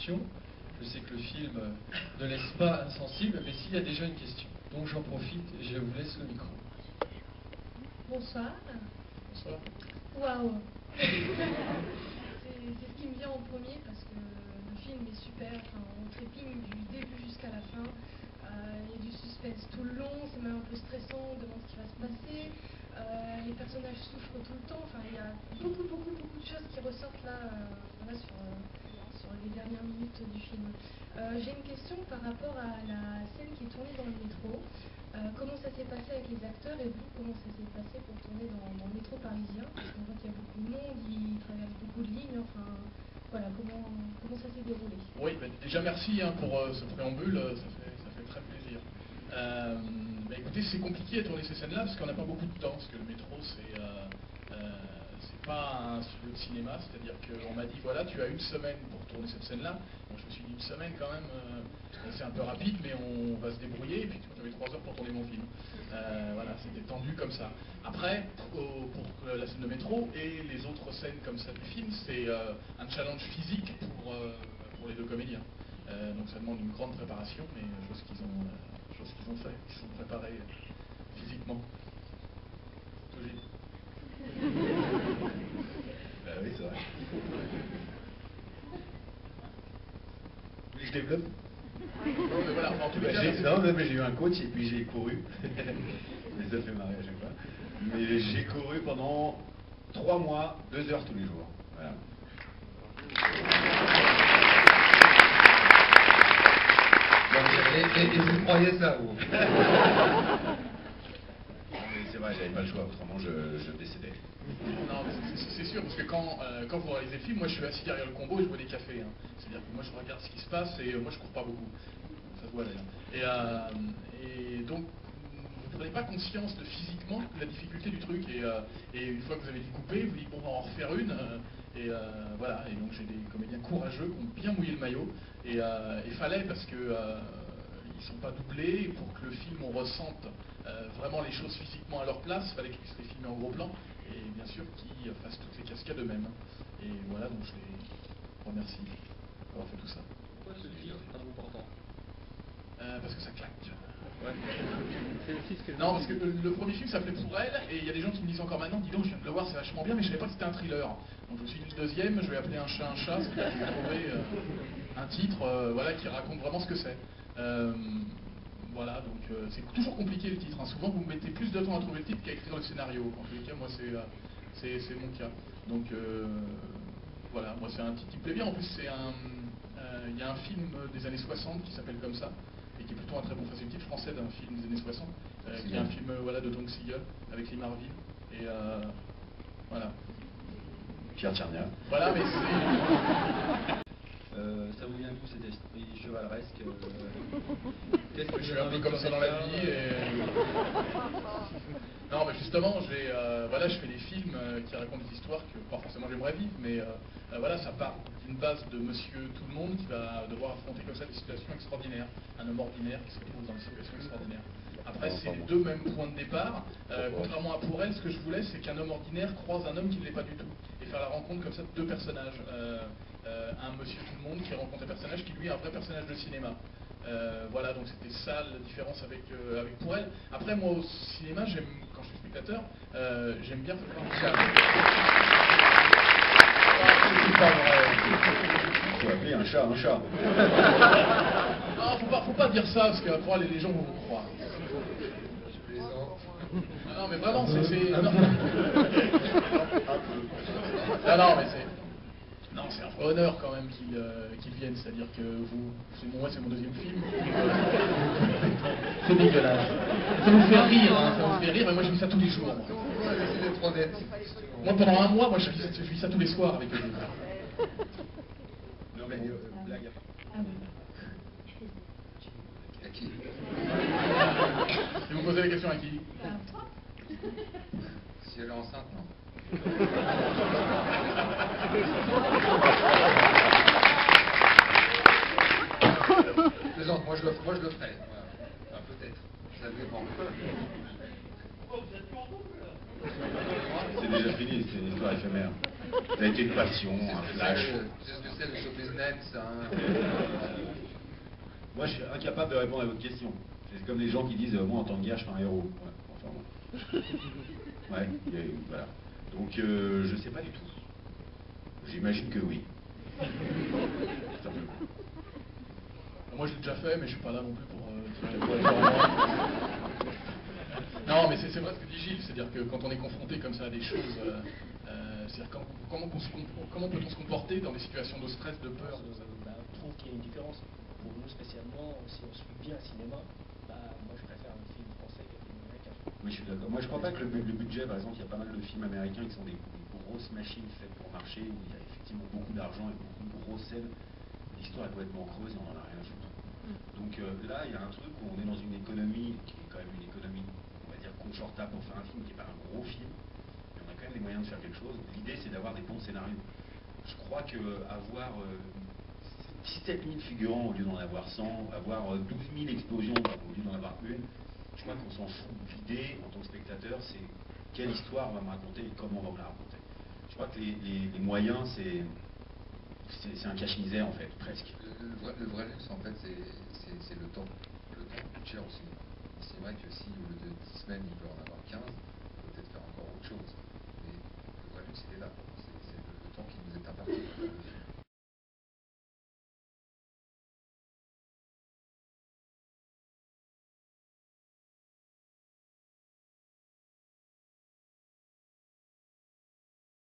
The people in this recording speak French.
questions. Je sais que le film ne laisse pas insensible, mais s'il y a déjà une question, donc j'en profite et je vous laisse le micro. Bonsoir. Bonsoir. Waouh. C'est ce qui me vient en premier parce que le film est super. Enfin, on trépigne du début jusqu'à la fin. Il y a du suspense tout le long. C'est même un peu stressant. On demande ce qui va se passer. Les personnages souffrent tout le temps. Enfin, il y a beaucoup de choses qui ressortent là, voilà, sur les dernières minutes du film. J'ai une question par rapport à la scène qui est tournée dans le métro. Comment ça s'est passé avec les acteurs et vous, comment ça s'est passé pour tourner dans le métro parisien? Parce qu'on voit qu'il y a beaucoup de monde, il traverse beaucoup de lignes, enfin voilà, comment ça s'est déroulé? Oui, déjà merci pour ce préambule, ça fait très plaisir. Écoutez, c'est compliqué à tourner ces scènes-là parce qu'on n'a pas beaucoup de temps, parce que le métro c'est pas un studio de cinéma, c'est-à-dire qu'on m'a dit voilà, tu as une semaine pour tourner cette scène-là. Donc je me suis dit une semaine quand même, c'est un peu rapide, mais on va se débrouiller. Et puis j'avais 3 heures pour tourner mon film. Voilà, c'était tendu comme ça. Après, pour la scène de métro et les autres scènes comme ça du film, c'est un challenge physique pour les deux comédiens. Donc ça demande une grande préparation, mais chose qu'ils ont fait, ils se sont préparés physiquement. Oui, c'est vrai. Vous voulez que je développe? Non, mais voilà, en tout cas, non, mais j'ai eu un coach et puis j'ai couru. Mais ça fait marrer à chaque fois. Mais j'ai couru pendant 3 mois, 2 heures tous les jours. Voilà. Et vous croyez ça, vous? C'est vrai, j'avais pas le choix, autrement je décédais. Non, c'est sûr, parce que quand vous réalisez le film, moi je suis assis derrière le combo et je bois des cafés. Hein. C'est-à-dire que moi je regarde ce qui se passe et moi je cours pas beaucoup. Ça se voit d'ailleurs. Et donc, vous ne prenez pas conscience de physiquement la difficulté du truc. Et une fois que vous avez découpé, vous dites bon, on va en refaire une. Voilà. Et donc j'ai des comédiens courageux qui ont bien mouillé le maillot. Et il fallait parce que ils ne sont pas doublés. Et pour que le film on ressente vraiment les choses physiquement à leur place, il fallait qu'ils puissent les filmer en gros plan. Et bien sûr qu'ils fassent toutes les cascades eux-mêmes. Et voilà, donc je les remercie d'avoir fait tout ça. Pourquoi ce titre est important? Parce que ça claque. Ouais. C'est aussi ce que non, parce que le premier film s'appelait Pour elle, et il y a des gens qui me disent encore maintenant, dis donc, je viens de le voir, c'est vachement bien, mais je savais pas que c'était un thriller. Donc je me suis dit, le deuxième, je vais appeler un chat, c'est-à-dire que je vais trouver un titre voilà, qui raconte vraiment ce que c'est. Voilà, donc c'est toujours compliqué le titre. Hein. Souvent, vous mettez plus de temps à trouver le titre qu'à écrire le scénario. En tous les cas, moi, c'est mon cas. Donc voilà, moi, c'est un titre qui me plaît bien. En plus, il y a un film des années 60 qui s'appelle comme ça, et qui est plutôt un très bon, c'est une titre français d'un film des années 60, qui est un film voilà, de Dong Siegel, avec Lee Marvin. Et voilà. Pierre Tchernia. Voilà, mais c'est... ça vous vient d'où cet esprit chevaleresque Je suis un peu comme ça dans la vie. Non, mais justement, voilà, je fais des films qui racontent des histoires que pas forcément j'aimerais vivre, mais voilà, ça part d'une base de monsieur tout le monde qui va devoir affronter comme ça des situations extraordinaires. Un homme ordinaire qui se retrouve dans des situations extraordinaires. Après, c'est les deux mêmes points de départ. Contrairement à Pour elle, ce que je voulais, c'est qu'un homme ordinaire croise un homme qui ne l'est pas du tout. Et faire la rencontre comme ça de deux personnages. Un monsieur tout le monde qui rencontre un personnage qui lui est un vrai personnage de cinéma. Voilà, donc c'était ça la différence avec Pour elle. Après, moi au cinéma, quand je suis spectateur, j'aime bien faire un chat. Faut appeler un chat un chat. Non, faut pas dire ça, parce qu'après les gens vont vous croire. Je plaisante. Non, mais vraiment, c'est... Non, mais c'est... Non, c'est un vrai honneur quand même qu'ils viennent, c'est-à-dire que c'est mon deuxième film. C'est dégueulasse. Ça vous fait rire, hein, ça vous fait rire, mais moi je vis ça tous les jours. Moi pendant un mois, je vis ça tous les soirs avec eux. Non mais blague à part. À qui? Et vous posez la question à qui? Si elle est enceinte, non. Plaisante, moi je le ferai. Enfin, peut-être. Ça dépend. C'est déjà fini, c'est une histoire éphémère. Ça a été une passion, un flash. C'est ce que c'est le show business. Hein. Moi, je suis incapable de répondre à votre question. C'est comme les gens qui disent, moi, en temps de guerre, je fais un héros. Ouais, enfin bon. Ouais, voilà. Donc, je sais pas du tout. J'imagine que oui. Simplement. Moi, je l'ai déjà fait, mais je suis pas là non plus pour faire Non, mais c'est vrai ce que dit Gilles, c'est-à-dire que quand on est confronté comme ça à des choses, c'est-à-dire comment peut-on se comporter dans des situations de stress, de peur Je trouve qu'il y a une différence. Pour nous spécialement, si on suit bien le cinéma, moi je préfère un film français qu'un film américain. Oui, je suis d'accord. Moi, je crois pas que le budget, par exemple, il y a pas mal de films américains qui sont des grosses machines faites pour marcher, où il y a effectivement beaucoup d'argent et beaucoup de grosses scènes. L'histoire est complètement creuse et on en a rien à foutre. Donc là, il y a un truc où on est dans une économie qui est quand même une économie, on va dire, confortable pour faire un film qui n'est pas un gros film, mais on a quand même les moyens de faire quelque chose. L'idée, c'est d'avoir des bons scénarios. Je crois qu'avoir 17 000 figurants au lieu d'en avoir 100, avoir 12 000 explosions au lieu d'en avoir une, je crois qu'on s'en fout. L'idée, en tant que spectateur, c'est quelle histoire on va me raconter et comment on va me la raconter. Je crois que les moyens, c'est un cache-misère, en fait, presque. Le vrai luxe, en fait, c'est le temps. Le temps coûte cher au cinéma. C'est vrai que si au lieu de 10 semaines, il peut en avoir 15, il peut peut-être faire encore autre chose. Mais le vrai luxe, il est là. C'est le temps qui nous est imparti.